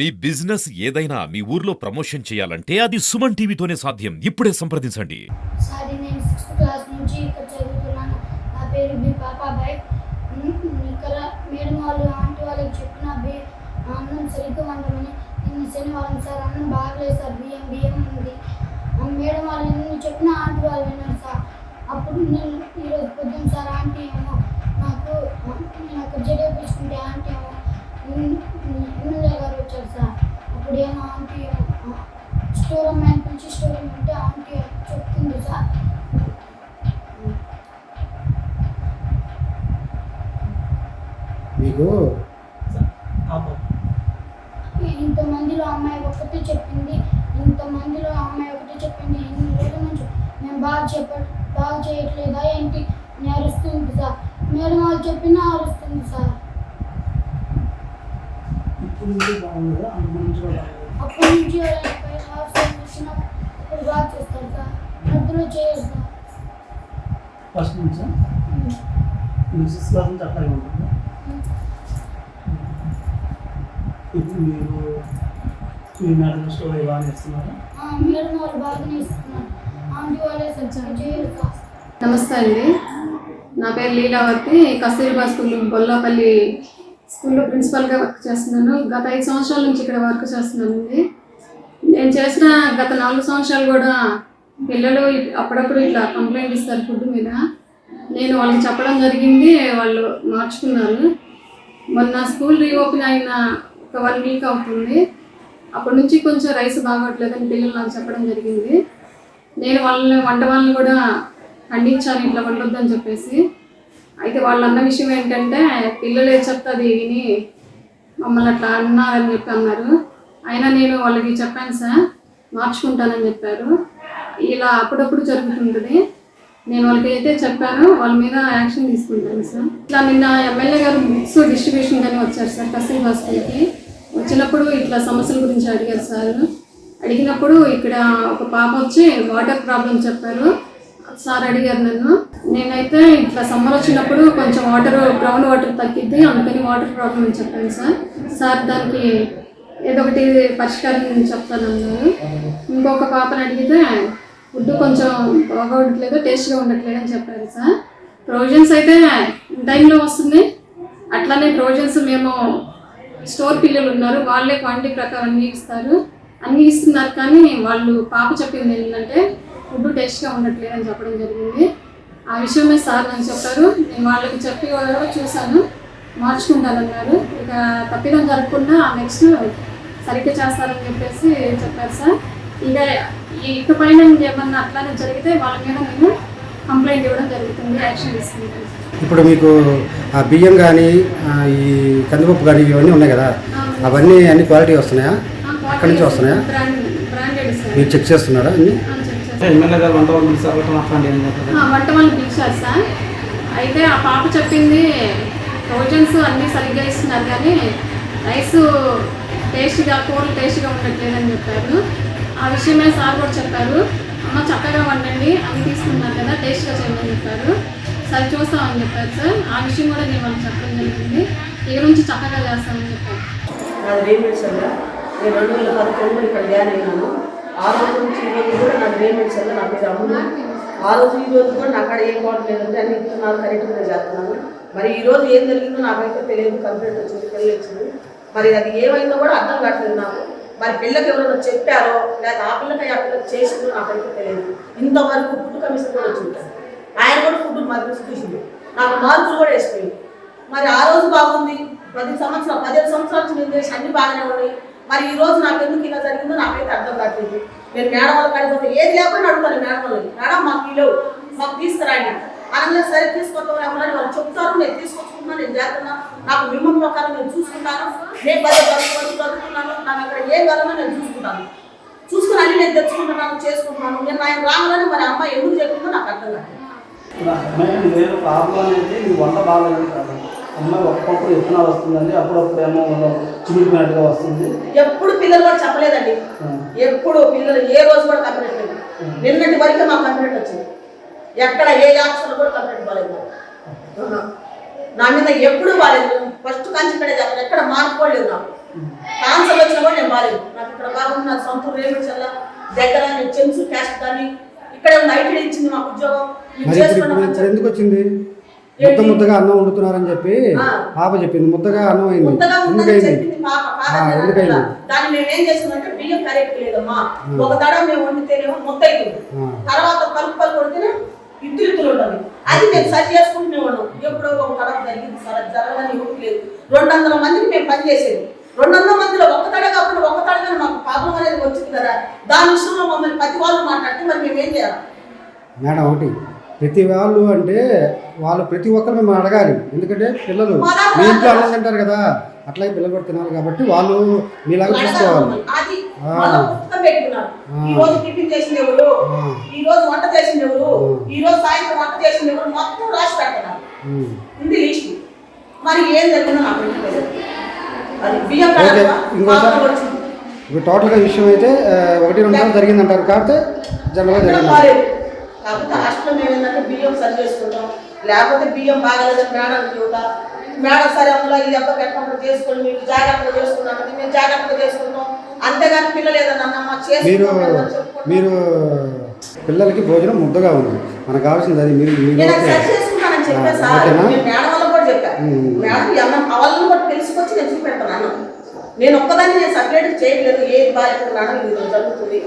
మీ business ఏదైనా మీ ఊర్లో promotion చేయాలంటే అది సుమన్ టీవీతోనే సాధ్యం. ఇప్పుడే సంప్రదించండి. సార్ నేను 6th క్లాస్ నుంచి ఇక్కడ చదువుతున్నాను. నా పేరు బి పాపాబాయ్. ఇక్కడ మేడం వాళ్ళు ఆంటీ వాళ్ళకి చెప్పిన అన్నం సరిగ్గా వండమని. నిన్న శనివారం సార్ అన్నం బాగలేదు సార్, బియ్యం ఉంది. మేడం వాళ్ళు ఎన్ని చెప్పిన ఆంటీ వాళ్ళు విన్నారు సార్. అప్పుడు నేను ఈరోజు పొద్దున్న సార్ ఆంటీ ఏమో నేను అక్కడ జడేపించుకుంటే ఆంటీ ఏమో ఎమ్మెల్యే గారు వచ్చారు సార్. అప్పుడు ఏమో ఆంటీ స్టోర్ అమ్మాయిని పిలిచి స్టోర్ ఉంటే ఆంటీ చెప్తుంది సార్. మీకు ఇంతమందిలో అమ్మాయి ఒకటే చెప్పింది, ఇన్ని రోజుల నుంచి మేము బాగా చేయట్లేదా ఏంటి అని అరుస్తుంది సార్. మేడం వాళ్ళు చెప్పినా అరుస్తుంది సార్. అప్పటి నుంచి వచ్చిన అప్పుడు బాగా చేస్తారు సార్, మధ్యలో చేయరు సార్. ఫస్ట్ నుంచి 6th క్లాస్ నుంచి అట్లాగే ఉంటుంది. ఇప్పుడు మీరు మీ మేడం స్టోరీ బాగా ఇస్తున్నారు. మేడం వాళ్ళు బాగానే ఇస్తున్నారు, ఆంటీ వాళ్ళే సార్ చేయరు సార్. నమస్తే అండి, నా పేరు లీలావతి. కస్తూరిబా స్కూల్ బొల్లాపల్లి స్కూల్లో ప్రిన్సిపల్గా వర్క్ చేస్తున్నాను. గత 5 సంవత్సరాల నుంచి ఇక్కడ వర్క్ చేస్తున్నానండి. నేను చేసిన గత 4 సంవత్సరాలు కూడా పిల్లలు అప్పుడప్పుడు ఇట్లా కంప్లైంట్ ఇస్తారు ఫుడ్ మీద. నేను వాళ్ళకి చెప్పడం జరిగింది, వాళ్ళు మార్చుకున్నారు. మొన్న స్కూల్ రీఓపెన్ అయిన ఒక 1 వీక్ అవుతుంది. అప్పటి నుంచి కొంచెం రైస్ బాగోట్లేదని పిల్లలు నాకు చెప్పడం జరిగింది. నేను వంట వాళ్ళని కూడా ఖండించాను, ఇట్లా వండొద్దని చెప్పేసి. అయితే వాళ్ళు అన్న విషయం ఏంటంటే పిల్లలు ఏం చెప్తుంది విని మమ్మల్ని అట్లా అన్నారని చెప్పి అన్నారు. అయినా నేను వాళ్ళకి చెప్పాను సార్, మార్చుకుంటానని చెప్పారు. ఇలా అప్పుడప్పుడు జరుగుతుంటుంది. నేను వాళ్ళకి అయితే చెప్పాను, వాళ్ళ మీద యాక్షన్ తీసుకుంటాను సార్. ఇట్లా నిన్న ఎమ్మెల్యే గారు బుక్స్ డిస్ట్రిబ్యూషన్ కానీ వచ్చారు సార్ కస్తూరిబా స్కూల్కి. వచ్చినప్పుడు ఇట్లా సమస్యల గురించి అడిగారు సార్. అడిగినప్పుడు ఇక్కడ ఒక పాప వచ్చి వాటర్ ప్రాబ్లం చెప్పారు సార్. అడిగారు నన్ను. నేనైతే ఇట్లా సమ్మర్ వచ్చినప్పుడు కొంచెం గ్రౌండ్ వాటర్ తగ్గిద్ది, అందుకని వాటర్ ప్రాబ్లం అని చెప్పాను సార్. దానికి ఏదో ఒకటి పరిష్కారం చెప్తానన్నారు. ఇంకొక పాపని అడిగితే ఫుడ్ కొంచెం బాగా ఉండట్లేదు, టేస్ట్గా ఉండట్లేదు అని చెప్పారు సార్. ప్రొవిజన్స్ అయితే టైంలో వస్తుంది. అట్లానే ప్రొవిజన్స్ మేము స్టోర్ పిల్లలు ఉన్నారు, వాళ్ళే క్వాంటిటీ ప్రకారం అన్నీ ఇస్తున్నారు. కానీ వాళ్ళు పాప చెప్పింది ఏంటంటే ఫుడ్ టేస్ట్గా ఉండట్లేదు అని చెప్పడం జరిగింది. ఆ విషయమే సార్ అని చెప్పారు. నేను వాళ్ళకి చెప్పి కూడా చూశాను, మార్చుకుంటానన్నారు. ఇక తప్పిదం జరగకుండా నెక్స్ట్ సరిగ్గా చేస్తారని చెప్పేసి చెప్పారు సార్. ఇక పైన ఏమన్నా అట్లానే జరిగితే వాళ్ళ మీద నేను కంప్లైంట్ ఇవ్వడం జరుగుతుంది, యాక్షన్ తీసుకుంటాను. ఇప్పుడు మీకు ఆ బియ్యం కానీ ఈ కందిపప్పు కానీ ఇవన్నీ ఉన్నాయి కదా, అవన్నీ అన్ని క్వాలిటీ వస్తున్నాయా? అక్కడి నుంచి వస్తున్నాయా? Branded sir. మీరు చెక్ చేస్తున్నారా అన్ని? ఎమ్మెల్యే గారు వంట వాళ్ళు పిలిచారు సార్. అయితే ఆ పాప చెప్పింది ప్రొవిజన్స్ అన్నీ సరిగ్గా ఇస్తున్నారు కానీ రైస్ కూరలు టేస్ట్గా ఉండట్లేదని చెప్పారు. ఆ విషయమే సార్ కూడా చెప్పారు. అమ్మ చక్కగా వండండి, అవి తీసుకున్నారు కదా, టేస్ట్గా చేయమని చెప్పారు. సరే చూస్తామని చెప్పారు సార్. ఆ విషయం కూడా నేను వాళ్ళకి చెప్పడం జరిగింది. ఇక నుంచి చక్కగా చేస్తామని చెప్పారు. నాది రేమెంట్స్ అలా నేను 2011లో ఇక్కడ జాయిన్ అయినాను. ఆ రోజు నుంచి ఈ రోజు కూడా నాకు రేమెంట్స్ అలా నా పేరు అమ్ములు. ఆ రోజు ఈ రోజు కూడా నాకు అక్కడ ఏం బాగుంటలేదంటే అన్ని ఇస్తున్నారు, కరెక్ట్గా చేస్తున్నాను. మరి ఈ రోజు ఏం జరిగిందో నాకైతే తెలియదు. కంప్లైంట్ వచ్చింది, పిల్లలు వచ్చింది. మరి అది ఏమైందో కూడా అర్థం కావట్లేదు నాకు. మరి పిల్లకి ఎవరైనా చెప్పారో లేదా ఆ పిల్లకి చేసిందో నాకైతే తెలియదు. ఇంతవరకు ఫుడ్ కమిషన్ కూడా వచ్చి ఉంటాను, ఆయన కూడా ఫుడ్ మార్కులు చూసింది, నాకు మార్కులు కూడా వేసిపోయింది. మరి ఆ రోజు బాగుంది, 15 సంవత్సరాల నుంచి నేను చేసి అన్ని బాగానే ఉన్నాయి. మరి ఈ రోజు నాకు ఎందుకు ఇలా జరిగిందో నాకైతే అర్థం కావట్లేదు. నేను మేడం వాళ్ళకి అడిగిపోతే ఏది లేకపోయినా అడుగుతాను మేడం వాళ్ళని, మేడం మాకు లేవు, మాకు తీసుకురాండి అనగా సరే తీసుకొస్తాం ఏమన్నా వాళ్ళు చెప్తారు. నేను తీసుకొచ్చుకుంటున్నాను, నేను చేస్తున్నాను, నాకు మిమ్మల్ని ప్రకారం నేను చూసుకుంటాను, నేను చదువుతున్నాను, నాకు అక్కడ ఏం కావాలో నేను చూసుకుని అన్ని నేను తెచ్చుకుంటున్నాను, చేసుకుంటున్నాను. నేను ఆయన రావాలని మరి అమ్మాయి ఎందుకు చెప్పిందో నాకు అర్థం కాదు. నేను ప్రాబ్లం అనేది మీ వంట బాగాలేదు కాదు. అమ్మాయి ఒక్కొక్కప్పుడు విత్తనాలు వస్తుందండి, అప్పుడప్పుడు ఏమో చిమిడిపోయినట్టుగా వస్తుంది. ఎప్పుడు పిల్లలు కూడా చెప్పలేదండి, ఎప్పుడు పిల్లలు ఏ రోజు కూడా కంప్లైంట్ లేదు. నిన్నటి వరకు మాకు కంప్లైంట్ వచ్చింది, ఎక్కడ ఏ ఆఫీసర్లు కూడా కంప్లైంట్ బాగాలేదు. నా మీద ఎప్పుడు బాగాలేదు. ఫస్ట్ కంచి ఎక్కడ మార్పుకోలేదు నాకు. క్యాన్సర్ వచ్చినా కూడా నేను బాగాలేదు. నాకు ఇక్కడ బాగుంది. నాకు సొంత రేమిచల్ల దగ్గర నేను చెంచు క్యాస్ట్ కానీ ఇక్కడే ఉంది. ఐటీ ఇచ్చింది మాకు ఉద్యోగం. మరి ఇప్పుడు ఎందుకు వచ్చింది? ముద్దగా అన్నం వండుతున్నారని చెప్పి పాప చెప్పింది. ముద్దగా అన్నం అయింది. ఎందుకైంది? ఎందుకైంది? దాన్ని మేము ఏం చేస్తున్నామంటే బియ్యం కరెక్ట్ లేదమ్మా. ఒక తడ మేము వండితేనేమో ముద్ద అవుతుంది, తర్వాత పలుకు కొడితేనే ఇద్దరు ఉంటుంది. అది మేము సరి చేసుకుంటూనే ఉన్నాం. ఎప్పుడో ఒక తడ జరిగింది సార్, అది జరగదని ఎవరికి లేదు. 200 మందికి మేము పనిచేసేది. 200 మందిలో ఒక్క తడ కాకుండా ఒక్క తడగానే మాకు ప్రాబ్లం అనేది వచ్చింది కదా. దాని విషయంలో మమ్మల్ని ప్రతి వాళ్ళు మాట్లాడితే మరి మేము ఏం చేయాలి మేడం? ఒకటి, ప్రతి వాళ్ళు అంటే వాళ్ళు ప్రతి ఒక్కరు మేము అడగాలి. ఎందుకంటే పిల్లలు మీ ఇంట్లో అన్నం తింటారు కదా, అట్లాగే పిల్లలు కూడా తినాలి కాబట్టి వాళ్ళు మీలాగా చూసుకోవాలి. అది మళ్ళీ పుస్తకం పెట్టుకున్నారు. ఈ రోజు టిఫిన్ చేసింది ఎవరు, ఈ రోజు వంట చేసింది ఎవరు, ఈ రోజు సాయంత్రం వంట చేసింది ఎవరు, మొత్తం రాసి పెడుతున్నారు. ఉంది లిస్ట్. మరి ఏం జరిగిందో నాకు తెలియదు. అది బియ్యం ఇప్పుడు టోటల్గా విషయం అయితే 1-2 సార్లు జరిగిందంటారు కాబట్టి జనరల్గా జరిగింది. కాకపోతే హాస్టల్లో మేము ఏంటంటే బియ్యం సరి చేసుకుంటాం, లేకపోతే బియ్యం బాగాలేదని మేడం చూడతా. మేడం సరే అందులో ఇది ఎప్పుడు పెట్టకుండా చేసుకోండి, మీరు జాగ్రత్తగా చేసుకున్నామంటే మేము జాగ్రత్తగా చేసుకుంటాం. అంతేగాని పిల్లలు ఏదన్నా మీరు పిల్లలకి భోజనం ముద్దగా ఉంది, మనకు కావాల్సింది అది. మీరు సరి చేసుకుంటానని చెప్పాను సార్. నేను మేడం వల్ల కూడా చెప్పాను. మేడం అన్నం వాళ్ళని కూడా తెలుసుకొచ్చి నేను చూపెడతాను అన్నం. నేను ఒక్కదాన్ని నేను సపరేట్ చేయట్లేదు. ఏది బాగా మేడం ఇది జరుగుతుంది.